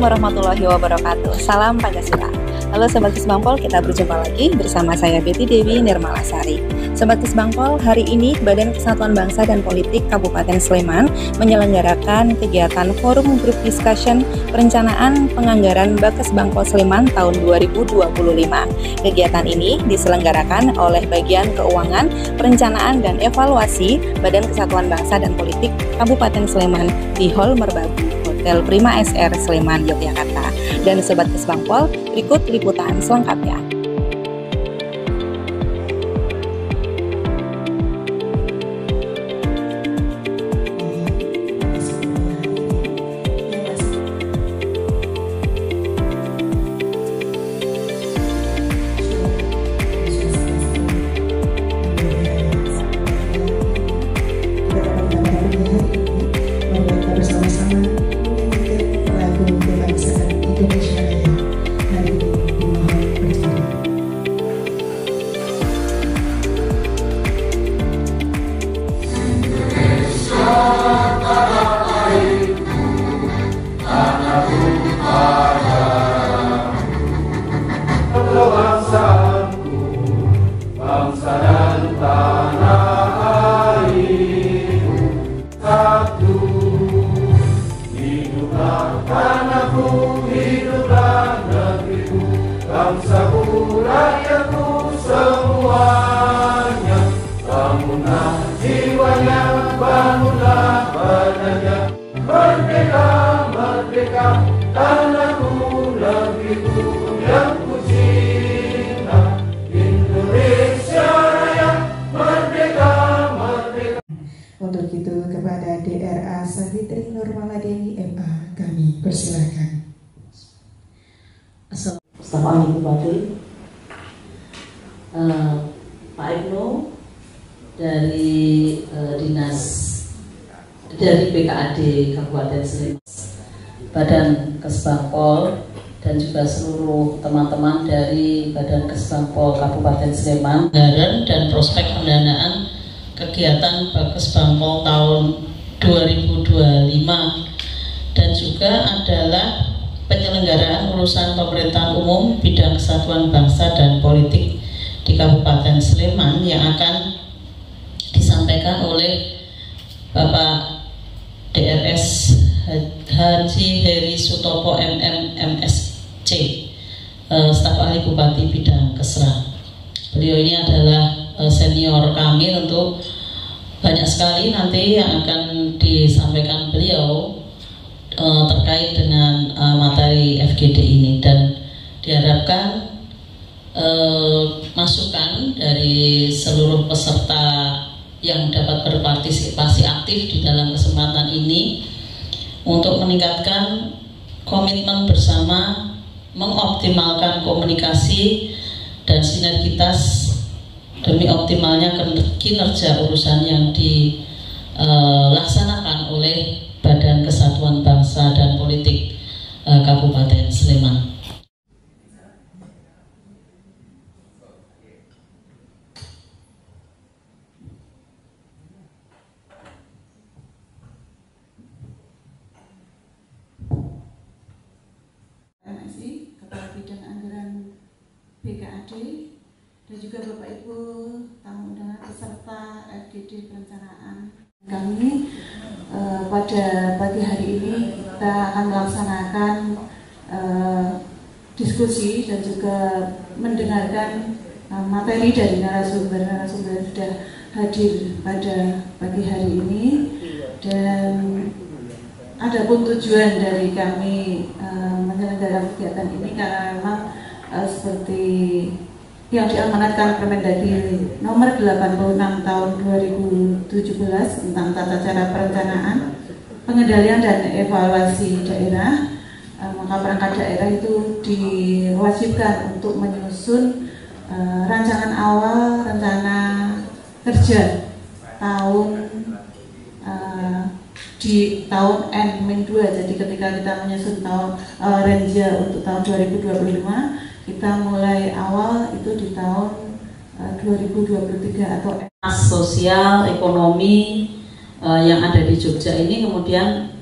Assalamualaikum warahmatullahi wabarakatuh. Salam Pancasila. Halo Sobat Kesbangpol, kita berjumpa lagi bersama saya Betty Dewi Nirmalasari. Sobat Kesbangpol, hari ini Badan Kesatuan Bangsa dan Politik Kabupaten Sleman menyelenggarakan kegiatan Forum Group Discussion Perencanaan Penganggaran Bakesbangpol Sleman tahun 2025. Kegiatan ini diselenggarakan oleh Bagian Keuangan, Perencanaan dan Evaluasi Badan Kesatuan Bangsa dan Politik Kabupaten Sleman di Hall Merbabu, Hotel Prima SR Sleman, Yogyakarta. Dan Sobat Kesbangpol, berikut liputan selengkapnya. Bangsa dan tanah air satu, hiduplah tanahku, hiduplah negeriku, bangsaku, rakyatku semuanya. Bangunlah jiwanya, bangunlah badannya, merdeka, merdeka, tanahku, negeriku yang ku cinta. Untuk itu kepada DRA Savitri Nurmaladeni MA kami persilakan. Assalamualaikum Bupati, Pak Ibnu dari dari BKAD Kabupaten Sleman, Badan Kesbangpol dan juga seluruh teman-teman dari Badan Kesbangpol Kabupaten Sleman, anggaran dan prospek pendanaan kegiatan Bakesbangpol tahun 2025 dan juga adalah penyelenggaraan urusan pemerintahan umum bidang kesatuan bangsa dan politik di Kabupaten Sleman yang akan disampaikan oleh Bapak DRS Haji Heri Sutopo MM MSC, staf ahli Bupati bidang Kesra. Beliau ini adalah senior kami, tentu banyak sekali nanti yang akan disampaikan beliau terkait dengan materi FGD ini, dan diharapkan masukan dari seluruh peserta yang dapat berpartisipasi aktif di dalam kesempatan ini untuk meningkatkan komitmen bersama, mengoptimalkan komunikasi dan sinergitas demi optimalnya kinerja urusan yang dilaksanakan oleh Badan Kesatuan Bangsa dan Politik Kabupaten Sleman. MSI, Kepala Bidang Anggaran BKAD, dan juga Bapak Ibu tamu undangan peserta FGD perencanaan. Kami pada pagi hari ini kita akan melaksanakan diskusi dan juga mendengarkan materi dari narasumber yang sudah hadir pada pagi hari ini. Dan adapun tujuan dari kami menyelenggarakan kegiatan ini karena memang seperti yang diamanatkan Permendagri nomor 86 tahun 2017 tentang tata cara perencanaan, pengendalian dan evaluasi daerah, maka perangkat daerah itu diwajibkan untuk menyusun rancangan awal rencana kerja tahun di tahun N-2. Jadi ketika kita menyusun tahun range untuk tahun 2025, kita mulai awal itu di tahun 2023 atau sosial ekonomi yang ada di Jogja ini kemudian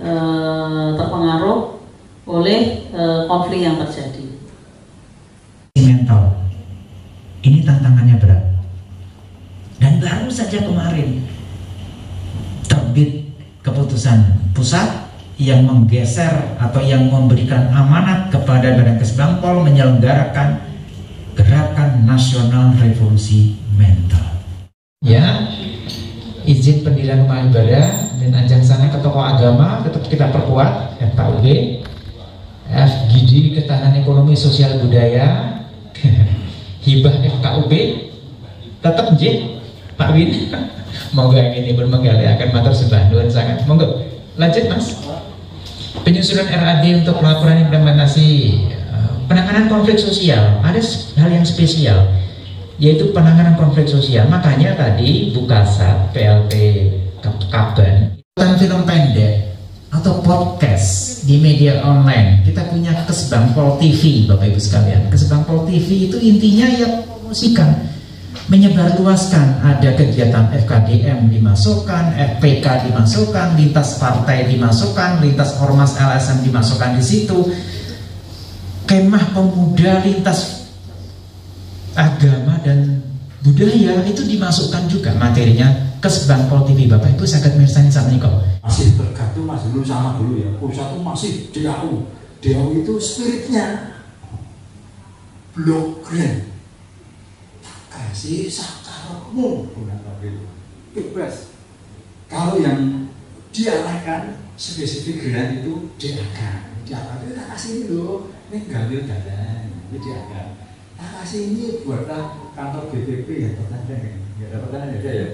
terpengaruh oleh konflik yang terjadi. Mental, ini tantangannya berat. Dan baru saja kemarin terbit keputusan pusat yang menggeser atau yang memberikan amanat kepada Badan Kesbangpol menyelenggarakan Gerakan Nasional Revolusi Mental. Ya, izin pendirian rumah ibadah dan ajang sana ke tokoh agama tetap kita perkuat, FKUB, FGD Ketahanan Ekonomi Sosial Budaya, hibah FKUB, tetap J, Pak Win. Monggo yang ini bermenggali akan matur sembah nuwun sangat. Monggo, lanjut Mas. Penyusunan RAD untuk pelaporan implementasi penanganan konflik sosial, ada hal yang spesial, yaitu penanganan konflik sosial. Makanya tadi Bu Kasat, PLT Kaban, film pendek atau podcast di media online. Kita punya Kesbangpol TV, Bapak Ibu sekalian. Kesbangpol TV itu intinya ya promosikan, menyebarluaskan. Ada kegiatan FKDM dimasukkan, FPK dimasukkan, lintas partai dimasukkan, lintas ormas LSM dimasukkan di situ. Kemah pemuda lintas agama dan budaya itu dimasukkan juga materinya. Kesbangpol TV, Bapak Ibu saged mirsani sakmenika. Masih tergantung Mas dulu sama dulu ya. Pusat itu masih DAU. DAU itu spiritnya blok grand. Kasih sakarmu, bebas. Kalau yang diarahkan spesifik grand itu DAK. DAK itu tak kasih ini loh. Ini galil dadan, ini dianggap. Tak kasih ini buat kantor BPP ya, pertanyaan ya, ada pertanyaan aja ya.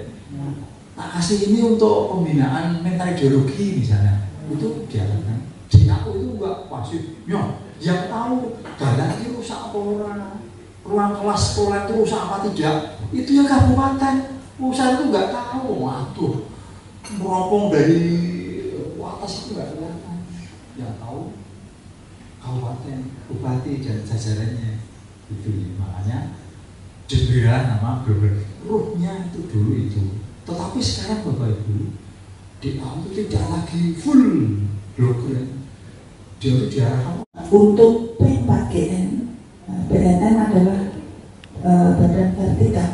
Tak kasih ini untuk pembinaan mental ideologi misalnya, itu dianggap. Di aku itu enggak pasti. Ya, yang tahu jalan ini rusak apa orang, ruang kelas sekolah itu rusak apa tidak, itu ya kabupaten. Pusat itu enggak tahu. Waduh, meropong dari atas itu enggak kelihatan. Yang tahu kabupaten, bupati dan jajarannya itu. Makanya diberikan nama ruhnya itu dulu itu. Tetapi sekarang Bapak Ibu DAU itu tidak lagi full blogger. Dia itu diarahkan Untuk PKGN, BNN adalah badan vertikal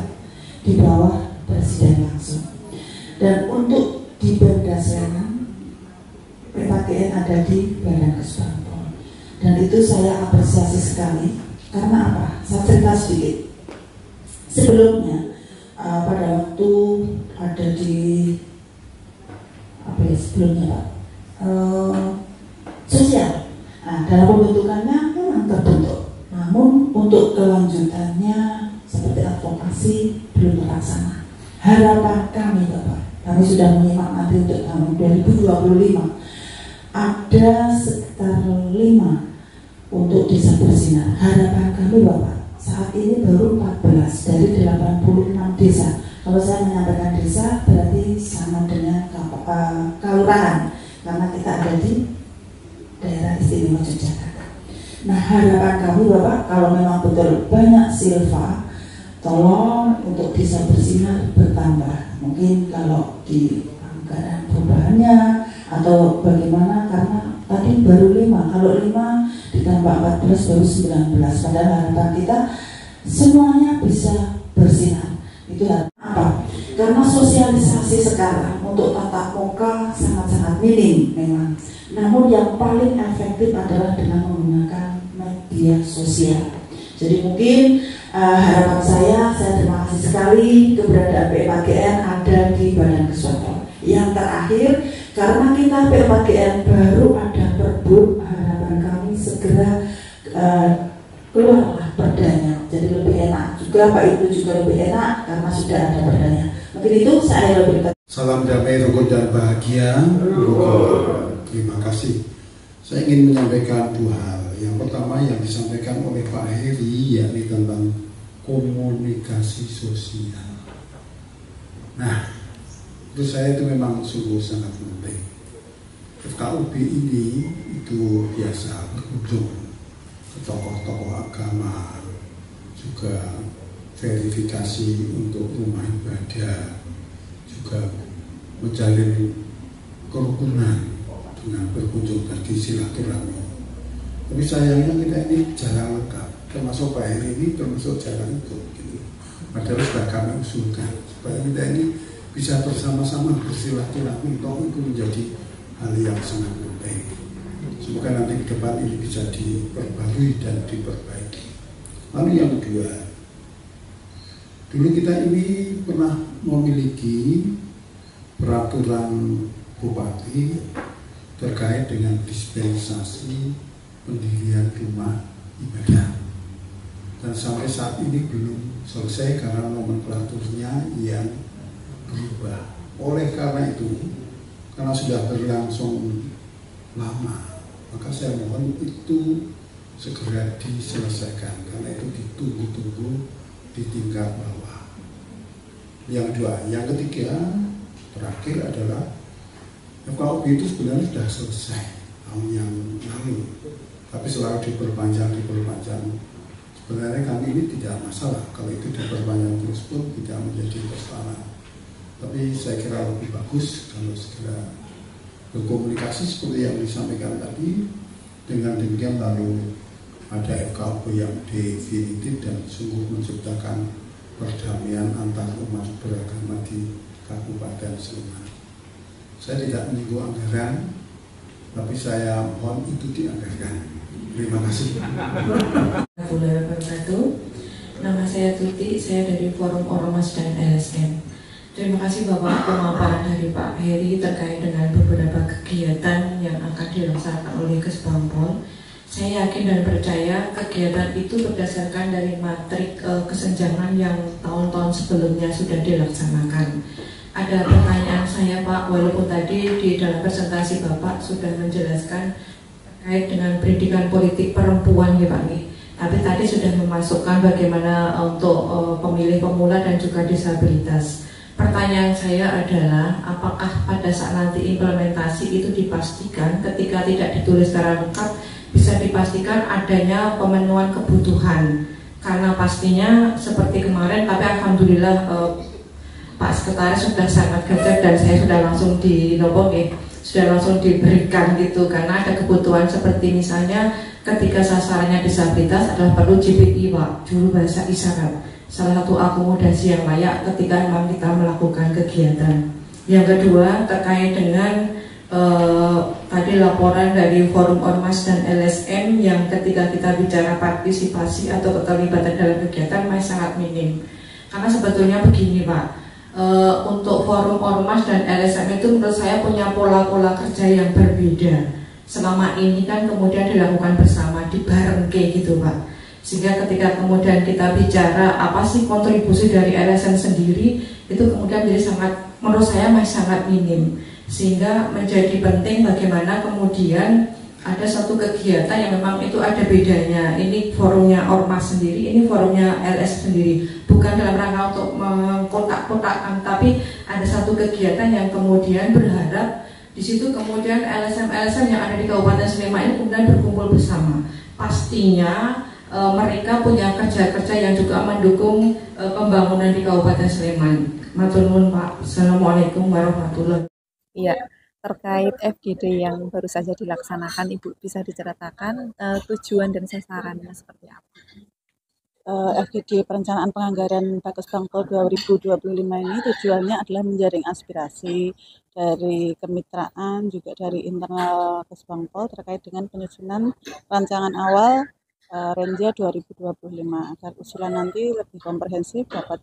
di bawah presiden langsung. Dan untuk di Berdasarkan PKGN ada di Badan Kesbangpol. Dan itu saya apresiasi sekali. Karena apa? Saya cerita sedikit. Sebelumnya pada waktu ada di apa ya sebelumnya Pak, sosial. Nah, dalam pembentukannya memang terbentuk. Namun untuk kelanjutannya seperti advokasi belum terlaksana. Harapan kami Bapak, kami sudah menyimak nanti untuk tahun 2025 ada sekitar 5 untuk desa bersinar. Harapan kami Bapak, saat ini baru 14 dari 86 desa. Kalau saya menyampaikan desa berarti sama dengan kelurahan, karena kita ada di daerah istimewa Yogyakarta. Nah, harapan kami Bapak, kalau memang betul banyak silva, tolong untuk desa bersinar bertambah. Mungkin kalau di anggaran perubahannya atau bagaimana, karena tadi baru 5, kalau 5 ditambah 14 baru 19. Padahal harapan kita semuanya bisa bersinar. Itu apa? Karena sosialisasi sekarang untuk tatap muka sangat-sangat minim memang. Namun yang paling efektif adalah dengan menggunakan media sosial. Jadi mungkin harapan saya terima kasih sekali keberadaan PKGN ada di Badan Kesbangpol. Yang terakhir, karena kita PKGN baru ada Perbu, harapan kami segera keluarlah perdanya. Jadi lebih enak juga, Pak Ibu juga lebih enak karena sudah ada perdanya. Mungkin itu saya lebih. Salam damai, rukun dan bahagia. Terima kasih. Saya ingin menyampaikan 2 hal. Yang pertama yang disampaikan oleh Pak Heri, yakni tentang komunikasi sosial. Nah, itu saya itu memang sungguh sangat penting. FKUB ini itu biasa berkunjung ke tokoh-tokoh agama, juga verifikasi untuk rumah ibadah, juga menjalin kerukunan dengan berkunjung bagi silaturahmi. Tapi sayangnya kita ini jarang lengkap, termasuk Pak Heri ini termasuk jarang itu gitu. Padahal sudah kami usulkan supaya kita ini bisa bersama-sama bersilaturahmi, toh itu menjadi hal yang sangat penting. Semoga nanti ke depan ini bisa diperbarui dan diperbaiki. Lalu yang kedua, dulu kita ini pernah memiliki peraturan bupati terkait dengan dispensasi pendirian rumah ibadah, dan sampai saat ini belum selesai karena nomenklaturnya yang berubah. Oleh karena itu, karena sudah berlangsung lama, maka saya mohon itu segera diselesaikan karena itu ditunggu-tunggu di tingkat bawah. Yang kedua, yang ketiga, terakhir adalah FKUB itu sebenarnya sudah selesai tahun yang lalu, tapi selalu diperpanjang. Sebenarnya kami ini tidak masalah kalau itu diperpanjang terus pun tidak menjadi persoalan. Tapi saya kira lebih bagus kalau segera berkomunikasi seperti yang disampaikan tadi. Dengan demikian lalu ada FKUB yang definitif dan sungguh menciptakan perdamaian antar umat beragama di Kabupaten Sleman. Saya tidak menyinggung anggaran, tapi saya mohon itu dianggarkan. Terima kasih. Nama saya Tuti, saya dari Forum Ormas dan LSM. Terima kasih Bapak pemaparan dari Pak Heri terkait dengan beberapa kegiatan yang akan dilaksanakan oleh Kesbangpol. Saya yakin dan percaya kegiatan itu berdasarkan dari matrik kesenjangan yang tahun-tahun sebelumnya sudah dilaksanakan. Ada pertanyaan saya Pak, walaupun tadi di dalam presentasi Bapak sudah menjelaskan terkait dengan pendidikan politik perempuan ya Pak nih. Tapi tadi sudah memasukkan bagaimana untuk pemilih pemula dan juga disabilitas. Pertanyaan saya adalah apakah pada saat nanti implementasi itu dipastikan ketika tidak ditulis secara lengkap bisa dipastikan adanya pemenuhan kebutuhan, karena pastinya seperti kemarin, tapi alhamdulillah Pak Sekretaris sudah sangat gercep dan saya sudah langsung sudah langsung diberikan gitu, karena ada kebutuhan seperti misalnya ketika sasarannya disabilitas adalah perlu JPI Pak, juru bahasa isyarat, salah satu akomodasi yang layak ketika memang kita melakukan kegiatan. Yang kedua terkait dengan tadi laporan dari Forum Ormas dan LSM yang ketika kita bicara partisipasi atau keterlibatan dalam kegiatan masih sangat minim. Karena sebetulnya begini Pak, untuk Forum Ormas dan LSM itu menurut saya punya pola-pola kerja yang berbeda. Selama ini kan kemudian dilakukan bersama, dibarengke gitu Pak. Sehingga ketika kemudian kita bicara apa sih kontribusi dari LSM sendiri, itu kemudian jadi sangat, menurut saya masih sangat minim. Sehingga menjadi penting bagaimana kemudian ada satu kegiatan yang memang itu ada bedanya. Ini forumnya Ormas sendiri, ini forumnya LS sendiri. Bukan dalam rangka untuk mengkotak-kotakkan, tapi ada satu kegiatan yang kemudian berharap di situ kemudian LSM-LSM yang ada di Kabupaten Sleman ini kemudian berkumpul bersama. Pastinya mereka punya kerja-kerja yang juga mendukung pembangunan di Kabupaten Sleman. Matur nuwun Pak. Assalamualaikum warahmatullahi wabarakatuh. Iya, terkait FGD yang baru saja dilaksanakan, Ibu bisa diceritakan tujuan dan sasarannya seperti apa? FGD Perencanaan Penganggaran Bakesbangpol 2025 ini tujuannya adalah menjaring aspirasi dari kemitraan juga dari internal Kesbangpol terkait dengan penyusunan rancangan awal Renja 2025 agar usulan nanti lebih komprehensif dapat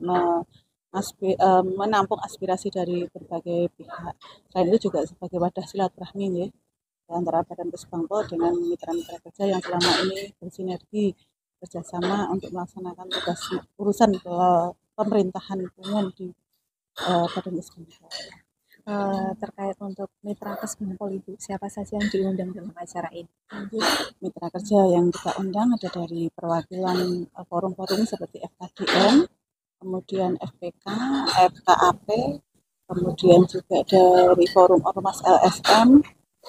menampung aspirasi dari berbagai pihak. Selain itu juga sebagai wadah silaturahmi ya, antara Badan Kesbangpol dengan mitra-mitra kerja yang selama ini bersinergi kerjasama untuk melaksanakan tugas urusan ke pemerintahan umum di Badan Kesbangpol. Terkait untuk mitra Kesbangpol Ibu, siapa saja yang diundang dalam acara ini? Mitra kerja yang kita undang ada dari perwakilan forum-forum seperti FKDM, kemudian FPK, FKAP, kemudian juga dari Forum Ormas LSM,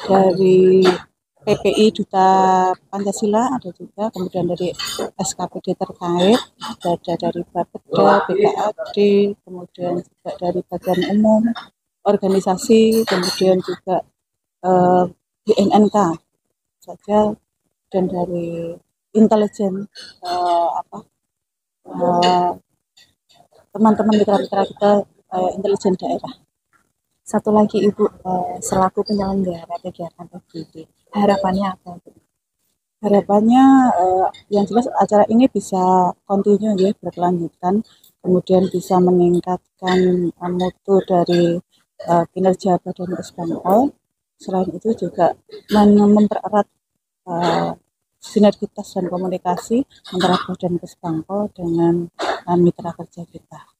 dari PPI Duta Pancasila ada juga, kemudian dari SKPD terkait, ada dari Bapeda, BKAD, kemudian juga dari Badan Umum, organisasi, kemudian juga BNNK saja dan dari intelijen teman-teman mitra-mitra kita intelijen daerah. Satu lagi Ibu, selaku penyelenggara kegiatan FGD, harapannya apa Bu? Harapannya yang jelas acara ini bisa kontinu ya, berkelanjutan, kemudian bisa meningkatkan mutu dari kinerja Badan Kesbangpol. Selain itu juga mempererat sinergitas dan komunikasi antara Badan Kesbangpol dengan mitra kerja kita.